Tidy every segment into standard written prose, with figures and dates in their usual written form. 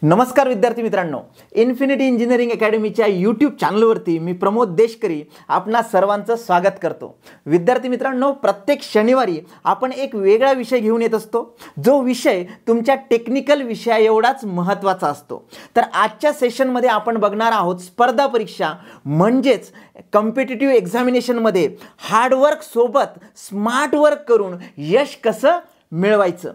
नमस्कार विद्यार्थी मित्रांनो, इन्फिनिटी इंजिनिअरिंग अकॅडमीच्या यूट्यूब चॅनलवरती मी प्रमोद देशकरी आपणा सर्वांचं स्वागत करतो। विद्यार्थी मित्रांनो, प्रत्येक शनिवारी आपण एक वेगळा विषय घेऊन येत असतो, जो विषय तुमच्या टेक्निकल विषया एवढाच महत्त्वाचा असतो। तर आजच्या सेशनमध्ये आपण बघणार आहोत स्पर्धा परीक्षा म्हणजेच कॉम्पिटिटिव्ह एक्झामिनेशनमध्ये हार्डवर्क सोबत स्मार्ट वर्क करून यश कसं मिळवायचं।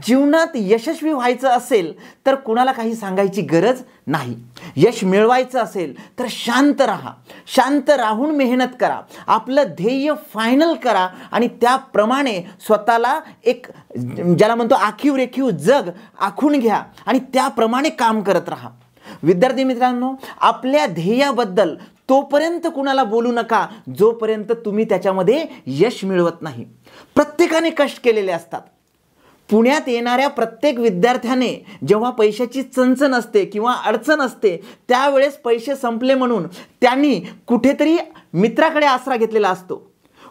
जीवनात यशस्वी व्हायचं असेल तर कुणाला काही सांगायची गरज नाही। यश मिळवायचं असेल तर शांत राहा, शांत राहून मेहनत करा, आपलं ध्येय फायनल करा आणि त्याप्रमाणे स्वतःला एक ज्याला म्हणतो आखीव रेखीव जग आखून घ्या आणि त्याप्रमाणे काम करत राहा। विद्यार्थी मित्रांनो, आपल्या ध्येयाबद्दल तोपर्यंत कुणाला बोलू नका जोपर्यंत तुम्ही त्याच्यामध्ये यश मिळवत नाही। प्रत्येकाने कष्ट केलेले असतात। पुण्यात येणाऱ्या प्रत्येक विद्यार्थ्याने जेव्हा पैशाची चणचण असते किंवा अडचण असते त्यावेळेस पैसे संपले म्हणून त्यांनी कुठेतरी मित्राकडे आसरा घेतलेला असतो,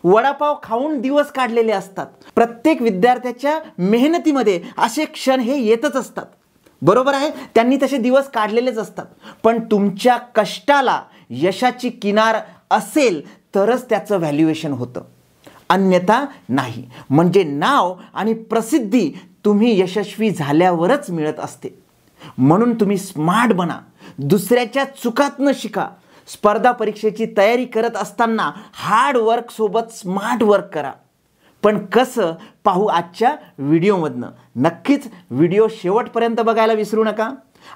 वडापाव खाऊन दिवस काढलेले असतात। प्रत्येक विद्यार्थ्याच्या मेहनतीमध्ये असे क्षण हे येतच असतात, बरोबर आहे, त्यांनी तसे दिवस काढलेलेच असतात। पण तुमच्या कष्टाला यशाची किनार असेल तरच त्याचं व्हॅल्युएशन होतं, अन्यथा नाही। म्हणजे नाव आणि प्रसिद्धी तुम्ही यशस्वी झाल्यावरच मिळत असते। म्हणून तुम्ही स्मार्ट बना, दुसऱ्याच्या चुकातनं शिका। स्पर्धा परीक्षेची तयारी करत असताना हार्ड वर्क सोबत स्मार्ट वर्क करा। पण कसं पाहू आजच्या व्हिडिओमधनं। नक्कीच व्हिडिओ शेवटपर्यंत बघायला विसरू नका।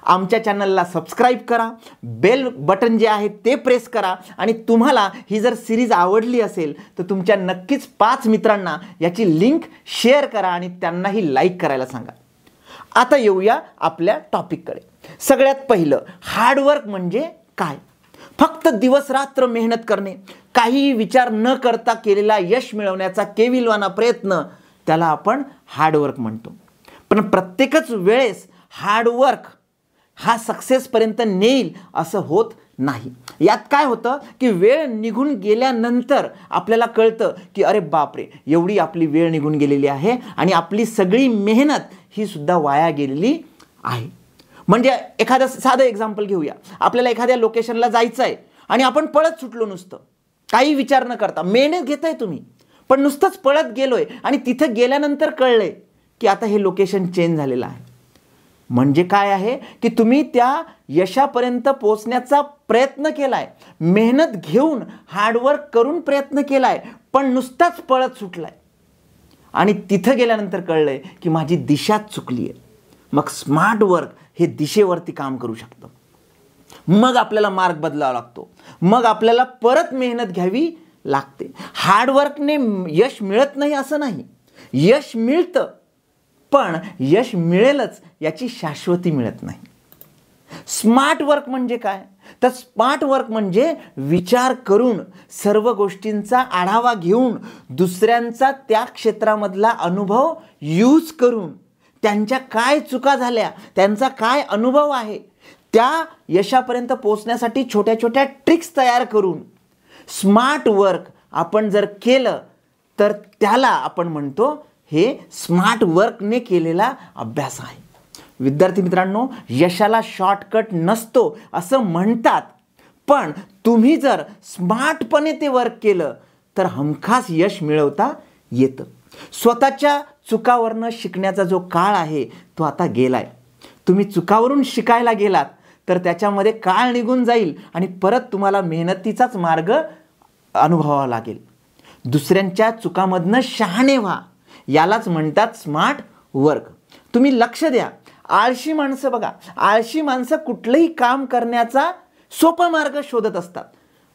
आमच्या चॅनलला सबस्क्राइब करा, बेल बटन जे आहे ते प्रेस करा आणि तुम्हाला ही जर सिरीज आवडली असेल तर तुमच्या नक्कीच 5 मित्रांना याची लिंक शेअर करा आणि त्यांनाही लाईक करायला सांगा। आता येऊया आपल्या टॉपिककडे। सगळ्यात पहिलं, हार्डवर्क म्हणजे काय? फक्त दिवस रात्र मेहनत करणे, काही विचार न करता केलेला यश मिळवण्याचा केविलवाना प्रयत्न, त्याला आपण हार्डवर्क म्हणतो। पण प्रत्येकच वेळेस हार्डवर्क हा सक्सेसपर्यंत नेईल असं होत नाही। यात काय होतं की वेळ निघून गेल्यानंतर आपल्याला कळतं की अरे बापरे, एवढी आपली वेळ निघून गेलेली आहे आणि आपली सगळी मेहनत ही सुद्धा वाया गेलेली आहे। म्हणजे एखादं साधं एक्झाम्पल घेऊया। आपल्याला एखाद्या लोकेशनला जायचं आहे आणि आपण पळत सुटलो, नुसतं काही विचार न करता। मेहनत घेताय तुम्ही पण नुसतंच पळत गेलोय आणि तिथं गेल्यानंतर कळलंय की आता हे लोकेशन चेंज झालेलं आहे। म्हणजे काय आहे की तुम्ही त्या यशापर्यंत पोहोचण्याचा प्रयत्न केलाय, मेहनत घेऊन हार्डवर्क करून प्रयत्न केलाय, पण नुसताच पळत सुटलाय आणि तिथं गेल्यानंतर कळलंय की माझी दिशाच चुकली आहे। मग स्मार्ट वर्क हे दिशेवरती काम करू शकतं। मग आपल्याला मार्ग बदलावा लागतो, मग आपल्याला परत मेहनत घ्यावी लागते। हार्डवर्कने यश मिळत नाही असं नाही, यश मिळतं, पण यश मिळेलच याची शाश्वती मिळत नाही। स्मार्ट वर्क म्हणजे काय? तर स्मार्ट वर्क म्हणजे विचार करून, सर्व गोष्टींचा आढावा घेऊन, दुसऱ्यांचा त्या क्षेत्रामधला अनुभव यूज करून, त्यांच्या काय चुका झाल्या, त्यांचा काय अनुभव आहे, त्या यशापर्यंत पोहोचण्यासाठी छोट्या छोट्या ट्रिक्स तयार करून स्मार्ट वर्क आपण जर केलं तर त्याला आपण म्हणतो हे स्मार्ट वर्कने केलेला अभ्यास आहे। विद्यार्थी मित्रांनो, यशाला शॉर्टकट नसतो असं म्हणतात, पण तुम्ही जर स्मार्टपणे ते वर्क केलं तर हमखास यश मिळवता येतं। स्वतःच्या चुकावरनं शिकण्याचा जो काळ आहे तो आता गेलाय। तुम्ही चुकावरून शिकायला गेलात तर त्याच्यामध्ये काळ निघून जाईल आणि परत तुम्हाला मेहनतीचाच मार्ग अनुभवावा लागेल। दुसऱ्यांच्या चुकामधनं शहाणे व्हा, यालाच म्हणतात स्मार्ट वर्क। तुम्ही लक्ष द्या, आळशी माणसं बघा, आळशी माणसं कुठलंही काम करण्याचा सोपा मार्ग शोधत असतात।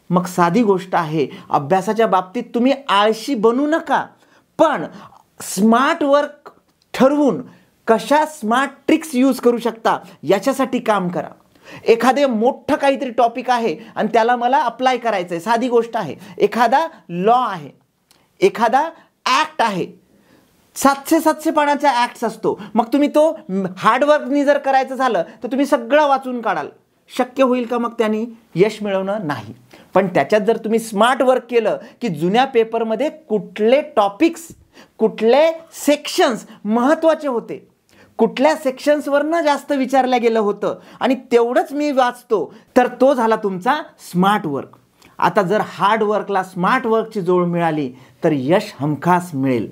मग साधी गोष्ट आहे, अभ्यासाच्या बाबतीत तुम्ही आळशी बनू नका, पण स्मार्ट वर्क ठरवून कशा स्मार्ट ट्रिक्स यूज करू शकता याच्यासाठी काम करा। एखादे मोठं काहीतरी टॉपिक आहे आणि त्याला मला अप्लाय करायचं आहे, साधी गोष्ट आहे, एखादा लॉ आहे, एखादा ॲक्ट आहे, 700 पानाचा ॲक्ट असतो, मग तुम्ही तो हार्डवर्कनी जर करायचं झालं तर तुम्ही सगळं वाचून काढाल, शक्य होईल का? मग त्यांनी यश मिळवणं नाही। पण त्याच्यात जर तुम्ही स्मार्ट वर्क केलं की जुन्या पेपरमध्ये कुठले टॉपिक्स, कुठले सेक्शन्स महत्त्वाचे होते, कुठल्या सेक्शन्सवरनं जास्त विचारलं गेलं होतं आणि तेवढंच मी वाचतो, तर तो झाला तुमचा स्मार्ट वर्क. आता जर हार्ड वर्कला स्मार्ट वर्कची जोड मिळाली तर यश हमखास मिळेल.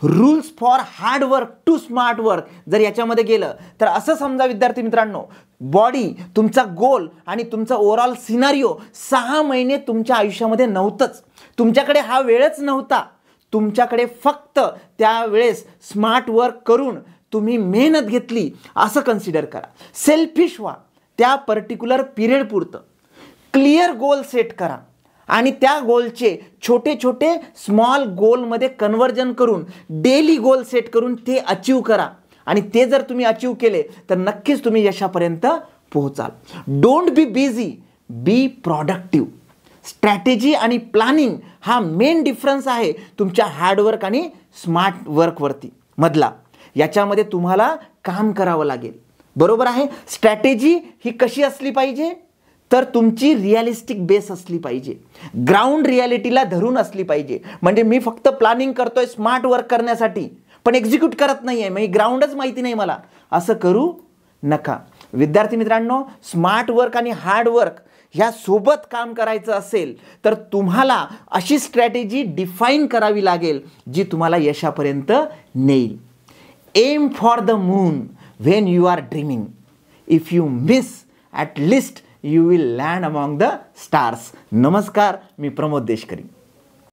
Rules for hard work to smart work जर याच्यामध्ये गेलं तर असं समजा विद्यार्थी मित्रांनो, बॉडी, तुमचा गोल आणि तुमचा ओव्हरऑल सिनारिओ 6 महिने तुमच्या आयुष्यामध्ये नव्हतंच. तुमच्याकडे हा वेळच नव्हता. तुमच्याकडे फक्त त्यावेळेस स्मार्ट वर्क करून तुम्ही मेहनत घेतली असं कन्सिडर करा. सेल्फिश व्हा त्या पर्टिक्युलर पिरियड पुरतं. क्लिअर गोल सेट करा आणि त्या गोलचे छोटे छोटे स्मॉल गोलमध्ये कन्वर्जन करून डेली गोल सेट करून ते अचीव करा. आणि ते जर तुम्ही अचीव केले तर नक्कीच तुम्ही यशापर्यंत पोहोचाल. Don't be busy, be productive. Strategy आणि प्लॅनिंग हा मेन डिफरन्स आहे तुमच्या हार्डवर्क आणि स्मार्ट वर्कवरती मधला. याच्यामध्ये तुम्हाला काम करावं लागेल. बरोबर आहे. स्ट्रॅटेजी ही कशी असली पाहिजे, तर तुमची रिअलिस्टिक बेस असली पाहिजे. ग्राउंड रियालिटीला धरून असली पाहिजे. म्हणजे मी फक्त प्लॅनिंग करतोय स्मार्ट वर्क करण्यासाठी पण एक्झिक्यूट करत नाही आहे, म्हणजे ग्राउंडच माहिती नाही मला, असं करू नका. विद्यार्थी मित्रांनो, स्मार्ट वर्क आणि हार्ड वर्क ह्या सोबत काम करायचं असेल तर तुम्हाला अशी स्ट्रॅटेजी डिफाईन करावी लागेल जी तुम्हाला यशापर्यंत नेईल. Aim for the moon when you are dreaming. If you miss at least you will land among the stars. नमस्कार, मी प्रमोद देशकरी.